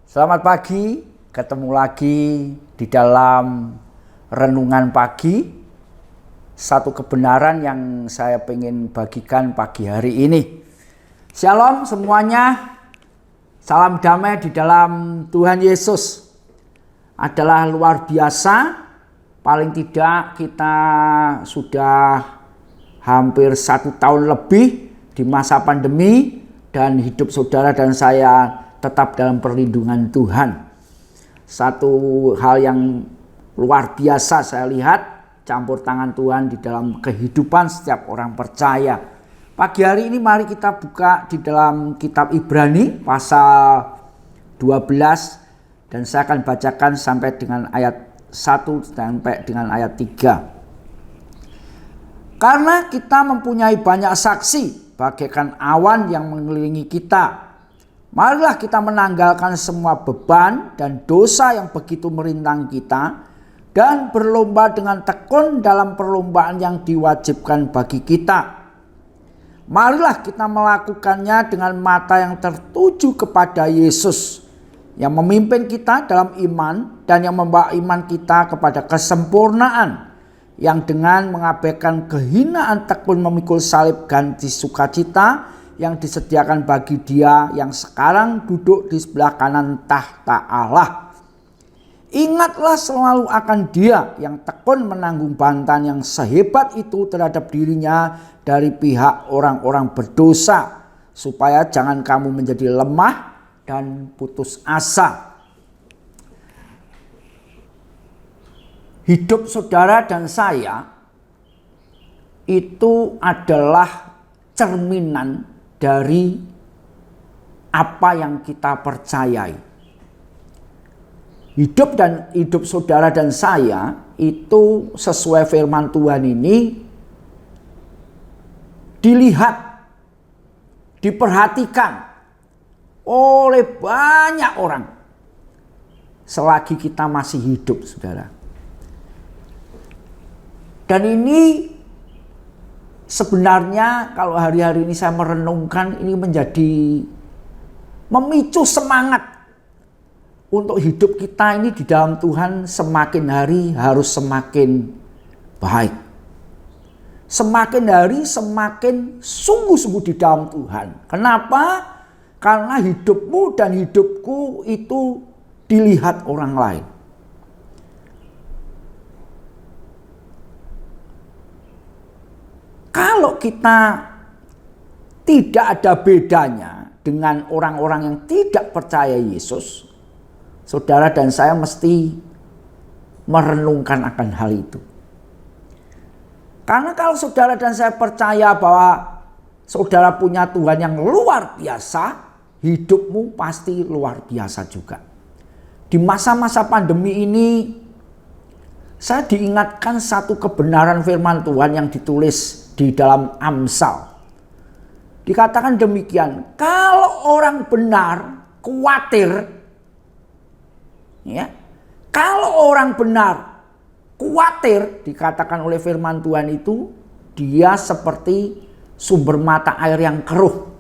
Selamat pagi, ketemu lagi di dalam renungan pagi. Satu kebenaran yang saya ingin bagikan pagi hari ini. Shalom semuanya, salam damai di dalam Tuhan Yesus. Adalah luar biasa, paling tidak kita sudah hampir 1 tahun lebih di masa pandemi dan hidup saudara dan saya tetap dalam perlindungan Tuhan. Satu hal yang luar biasa saya lihat, campur tangan Tuhan di dalam kehidupan setiap orang percaya. Pagi hari ini mari kita buka di dalam kitab Ibrani pasal 12 dan saya akan bacakan sampai dengan ayat 1 sampai dengan ayat 3. Karena kita mempunyai banyak saksi bagaikan awan yang mengelilingi kita, marilah kita menanggalkan semua beban dan dosa yang begitu merintang kita dan berlomba dengan tekun dalam perlombaan yang diwajibkan bagi kita. Marilah kita melakukannya dengan mata yang tertuju kepada Yesus yang memimpin kita dalam iman dan yang membawa iman kita kepada kesempurnaan, yang dengan mengabaikan kehinaan tekun memikul salib ganti sukacita yang disediakan bagi Dia yang sekarang duduk di sebelah kanan tahta Allah. Ingatlah selalu akan Dia yang tekun menanggung bantahan yang sehebat itu terhadap dirinya dari pihak orang-orang berdosa, supaya jangan kamu menjadi lemah dan putus asa. Hidup saudara dan saya itu adalah cerminan dari apa yang kita percayai. Hidup saudara dan saya itu sesuai firman Tuhan ini dilihat, diperhatikan oleh banyak orang selagi kita masih hidup, saudara. Dan ini sebenarnya kalau hari-hari ini saya merenungkan, ini menjadi memicu semangat untuk hidup kita ini di dalam Tuhan semakin hari harus semakin baik. Semakin hari semakin sungguh-sungguh di dalam Tuhan. Kenapa? Karena hidupmu dan hidupku itu dilihat orang lain. Kalau kita tidak ada bedanya dengan orang-orang yang tidak percaya Yesus, saudara dan saya mesti merenungkan akan hal itu. Karena kalau saudara dan saya percaya bahwa saudara punya Tuhan yang luar biasa, hidupmu pasti luar biasa juga. Di masa-masa pandemi ini, saya diingatkan satu kebenaran firman Tuhan yang ditulis di dalam Amsal. Dikatakan demikian, kalau orang benar khawatir, ya, kalau orang benar khawatir, dikatakan oleh firman Tuhan itu, dia seperti sumber mata air yang keruh.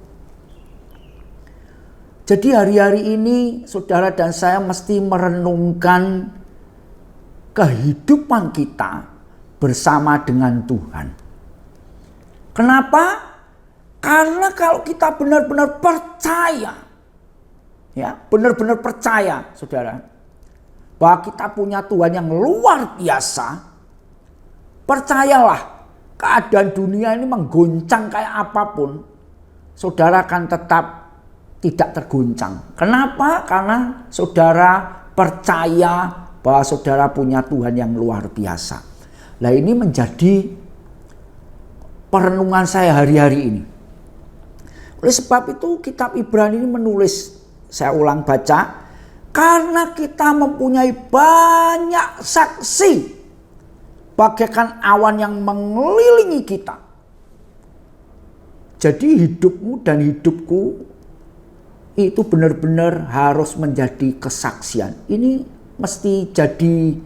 Jadi hari-hari ini saudara dan saya mesti merenungkan kehidupan kita bersama dengan Tuhan. Kenapa? Karena kalau kita benar-benar percaya, ya, benar-benar percaya, saudara, bahwa kita punya Tuhan yang luar biasa, percayalah, keadaan dunia ini menggoncang kayak apapun, saudara akan tetap tidak tergoncang. Kenapa? Karena saudara percaya bahwa saudara punya Tuhan yang luar biasa. Nah, ini menjadi perenungan saya hari-hari ini. Oleh sebab itu kitab Ibrani ini menulis, saya ulang baca, karena kita mempunyai banyak saksi bagaikan awan yang mengelilingi kita. Jadi hidupmu dan hidupku itu benar-benar harus menjadi kesaksian. Ini mesti jadi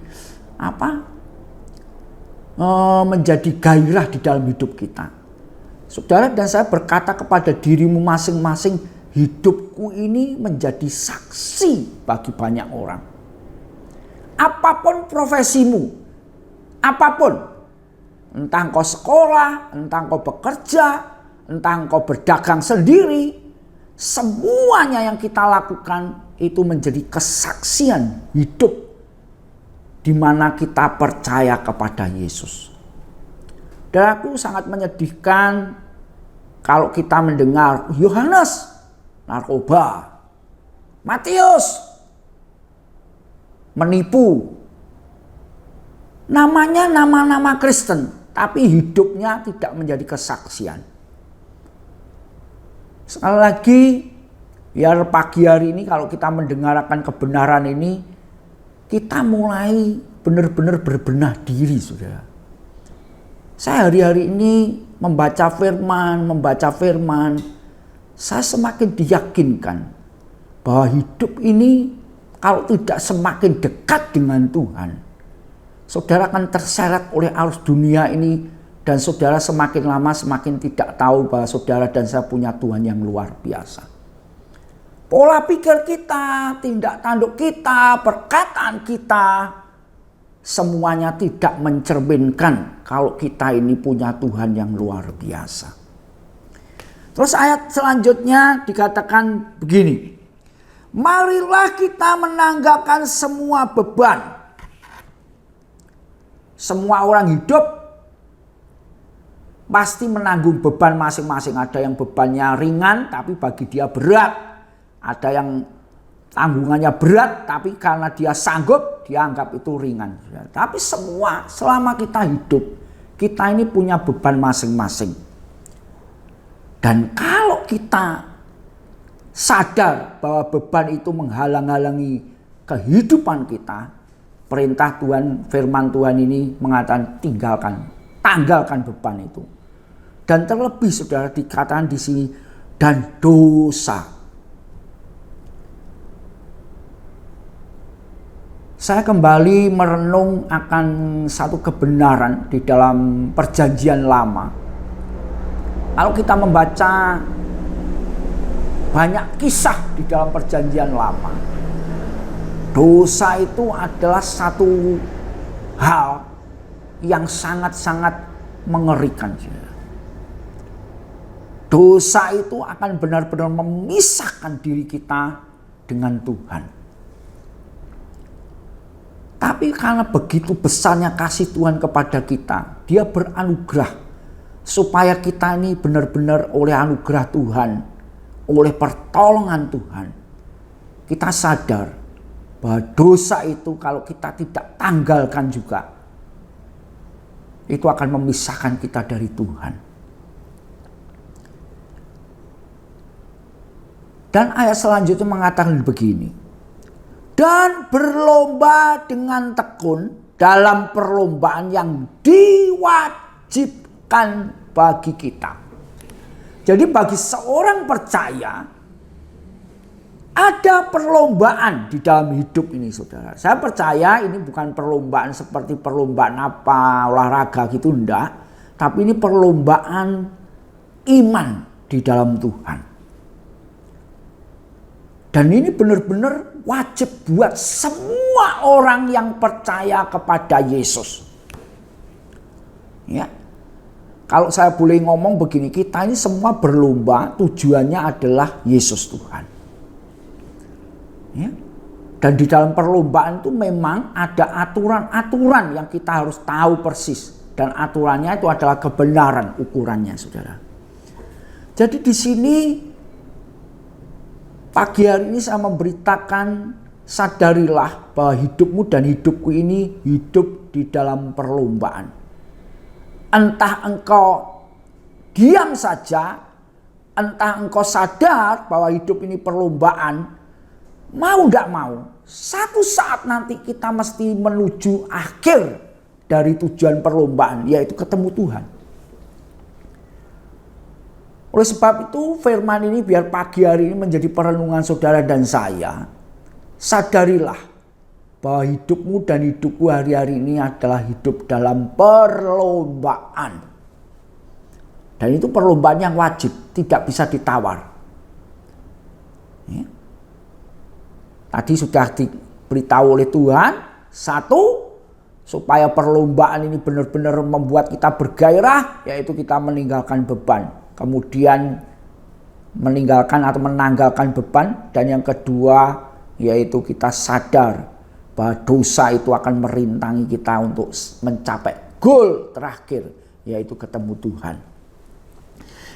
menjadi gairah di dalam hidup kita. Saudara dan saya berkata kepada dirimu masing-masing, hidupku ini menjadi saksi bagi banyak orang. Apapun profesimu, apapun, entah engkau sekolah, entah engkau bekerja, entah engkau berdagang sendiri, semuanya yang kita lakukan itu menjadi kesaksian hidup di mana kita percaya kepada Yesus. Dan aku sangat menyedihkan kalau kita mendengar Yohanes narkoba, Matius menipu. Namanya nama-nama Kristen, tapi hidupnya tidak menjadi kesaksian. Sekali lagi, biar pagi hari ini kalau kita mendengarkan kebenaran ini, kita mulai benar-benar berbenah diri, saudara. Saya hari-hari ini membaca firman, saya semakin diyakinkan bahwa hidup ini kalau tidak semakin dekat dengan Tuhan, saudara akan terseret oleh arus dunia ini, dan saudara semakin lama semakin tidak tahu bahwa saudara dan saya punya Tuhan yang luar biasa. Pola pikir kita, tindak tanduk kita, perkataan kita, semuanya tidak mencerminkan kalau kita ini punya Tuhan yang luar biasa. Terus ayat selanjutnya dikatakan begini. Marilah kita menanggalkan semua beban. Semua orang hidup pasti menanggung beban masing-masing. Ada yang bebannya ringan tapi bagi dia berat. Ada yang tanggungannya berat tapi karena dia sanggup dia anggap itu ringan. Tapi semua selama kita hidup, kita ini punya beban masing-masing. Dan kalau kita sadar bahwa beban itu menghalang-halangi kehidupan kita, perintah Tuhan, firman Tuhan ini mengatakan tanggalkan beban itu. Dan terlebih saudara dikatakan di sini, dan dosa. Saya kembali merenung akan satu kebenaran di dalam Perjanjian Lama. Kalau kita membaca banyak kisah di dalam Perjanjian Lama, dosa itu adalah satu hal yang sangat-sangat mengerikan. Dosa itu akan benar-benar memisahkan diri kita dengan Tuhan. Tapi karena begitu besarnya kasih Tuhan kepada kita, Dia beranugerah supaya kita ini benar-benar oleh anugerah Tuhan, oleh pertolongan Tuhan, kita sadar bahwa dosa itu kalau kita tidak tanggalkan juga, itu akan memisahkan kita dari Tuhan. Dan ayat selanjutnya mengatakan begini. Dan berlomba dengan tekun dalam perlombaan yang diwajibkan bagi kita. Jadi bagi seorang percaya ada perlombaan di dalam hidup ini, saudara. Saya percaya ini bukan perlombaan seperti perlombaan apa olahraga gitu, enggak. Tapi ini perlombaan iman di dalam Tuhan. Dan ini benar-benar wajib buat semua orang yang percaya kepada Yesus. Ya. Kalau saya boleh ngomong begini, kita ini semua berlomba, tujuannya adalah Yesus Tuhan. Ya. Dan di dalam perlombaan itu memang ada aturan-aturan yang kita harus tahu persis. Dan aturannya itu adalah kebenaran ukurannya, saudara. Jadi di sini pagi hari ini saya memberitakan, sadarilah bahwa hidupmu dan hidupku ini hidup di dalam perlombaan. Entah engkau diam saja, entah engkau sadar bahwa hidup ini perlombaan, mau tidak mau, satu saat nanti kita mesti menuju akhir dari tujuan perlombaan, yaitu ketemu Tuhan. Oleh sebab itu firman ini biar pagi hari ini menjadi perenungan saudara dan saya. Sadarilah bahwa hidupmu dan hidupku hari-hari ini adalah hidup dalam perlombaan. Dan itu perlombaan yang wajib, tidak bisa ditawar. Ya. Tadi sudah diberitahu oleh Tuhan, satu, supaya perlombaan ini benar-benar membuat kita bergairah, yaitu kita meninggalkan beban. Kemudian menanggalkan beban. Dan yang kedua, yaitu kita sadar bahwa dosa itu akan merintangi kita untuk mencapai goal terakhir, yaitu ketemu Tuhan.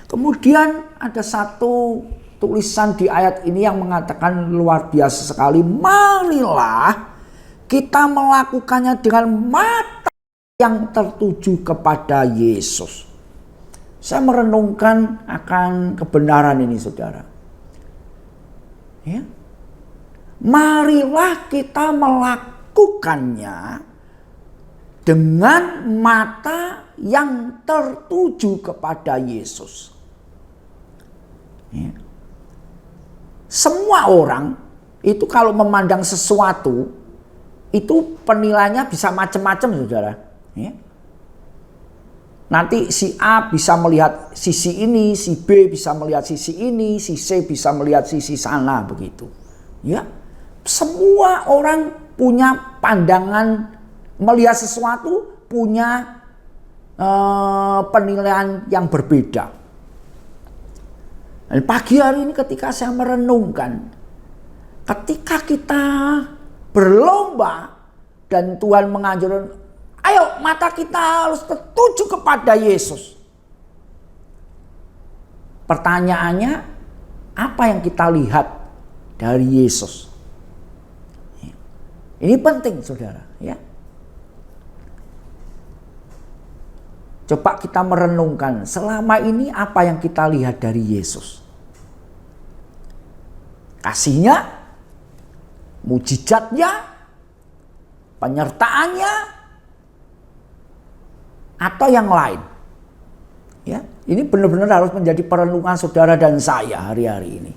Kemudian ada satu tulisan di ayat ini yang mengatakan luar biasa sekali. Marilah kita melakukannya dengan mata yang tertuju kepada Yesus. Saya merenungkan akan kebenaran ini, saudara. Ya. Marilah kita melakukannya dengan mata yang tertuju kepada Yesus. Ya. Semua orang itu kalau memandang sesuatu itu penilaiannya bisa macam-macam, saudara. Ya. Nanti si A bisa melihat sisi ini, si B bisa melihat sisi ini, si C bisa melihat sisi sana, begitu. Ya, semua orang punya pandangan melihat sesuatu, punya penilaian yang berbeda. Dan pagi hari ini ketika saya merenungkan, ketika kita berlomba dan Tuhan menganjurkan, ayo mata kita harus tertuju kepada Yesus. Pertanyaannya, apa yang kita lihat dari Yesus? Ini penting, saudara. Ya. Coba kita merenungkan, selama ini apa yang kita lihat dari Yesus? Kasihnya, mujizatnya, penyertaannya, atau yang lain? Ya, ini benar-benar harus menjadi perenungan saudara dan saya hari-hari ini.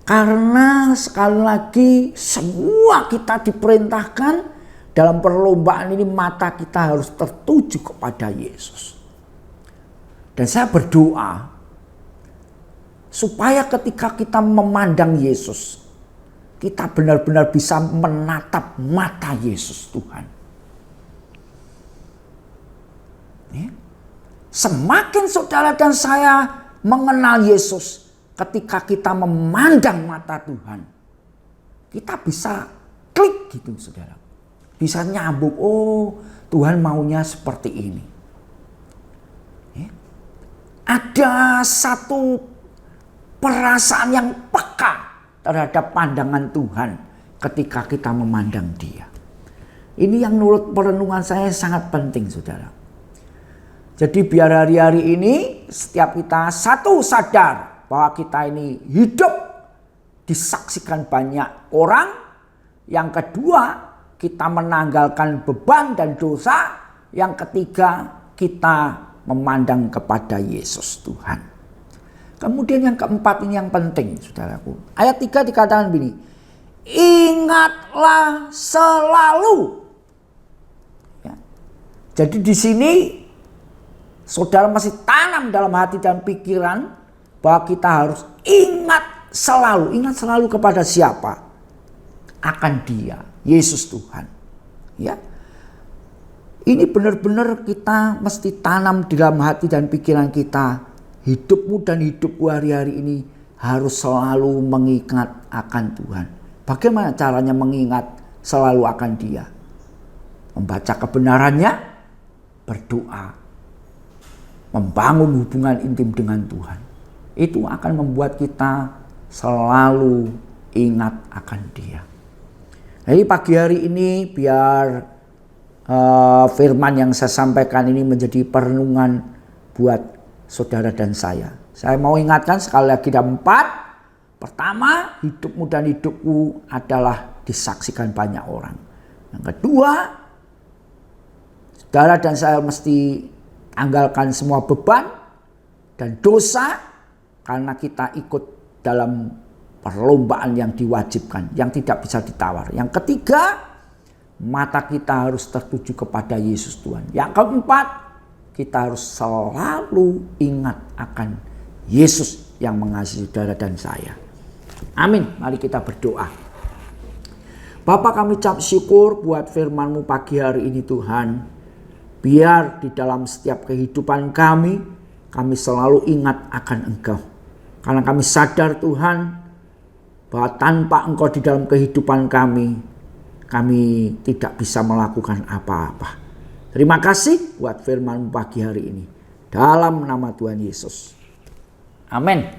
Karena sekali lagi semua kita diperintahkan dalam perlombaan ini, mata kita harus tertuju kepada Yesus. Dan saya berdoa supaya ketika kita memandang Yesus, kita benar-benar bisa menatap mata Yesus Tuhan. Ya. Semakin saudara dan saya mengenal Yesus, ketika kita memandang mata Tuhan, kita bisa klik gitu, saudara. Bisa nyambung, oh Tuhan maunya seperti ini. Ya. Ada satu perasaan yang peka terhadap pandangan Tuhan ketika kita memandang Dia. Ini yang menurut perenungan saya sangat penting, saudara. Jadi biar hari-hari ini setiap kita satu sadar bahwa kita ini hidup disaksikan banyak orang. Yang kedua, kita menanggalkan beban dan dosa. Yang ketiga, kita memandang kepada Yesus Tuhan. Kemudian yang keempat ini yang penting, saudaraku. Ayat 3 dikatakan begini, ingatlah selalu. Ya. Jadi di sini saudara masih tanam dalam hati dan pikiran bahwa kita harus ingat selalu. Ingat selalu kepada siapa? Akan Dia, Yesus Tuhan. Ya. Ini benar-benar kita mesti tanam di dalam hati dan pikiran kita. Hidupmu dan hidupku hari-hari ini harus selalu mengingat akan Tuhan. Bagaimana caranya mengingat selalu akan Dia? Membaca kebenarannya, berdoa, membangun hubungan intim dengan Tuhan. Itu akan membuat kita selalu ingat akan Dia. Jadi pagi hari ini biar firman yang saya sampaikan ini menjadi perenungan buat saudara dan saya. Saya mau ingatkan sekali lagi ada 4. Pertama, hidupmu dan hidupku adalah disaksikan banyak orang. Yang kedua, saudara dan saya mesti tanggalkan semua beban dan dosa karena kita ikut dalam perlombaan yang diwajibkan, yang tidak bisa ditawar. Yang ketiga, mata kita harus tertuju kepada Yesus Tuhan. Yang keempat, kita harus selalu ingat akan Yesus yang mengasihi saudara dan saya. Amin. Mari kita berdoa. Bapa, kami ucap syukur buat firman-Mu pagi hari ini Tuhan. Biar di dalam setiap kehidupan kami selalu ingat akan Engkau. Karena kami sadar Tuhan, bahwa tanpa Engkau di dalam kehidupan kami tidak bisa melakukan apa-apa. Terima kasih buat firman-Mu pagi hari ini. Dalam nama Tuhan Yesus. Amin.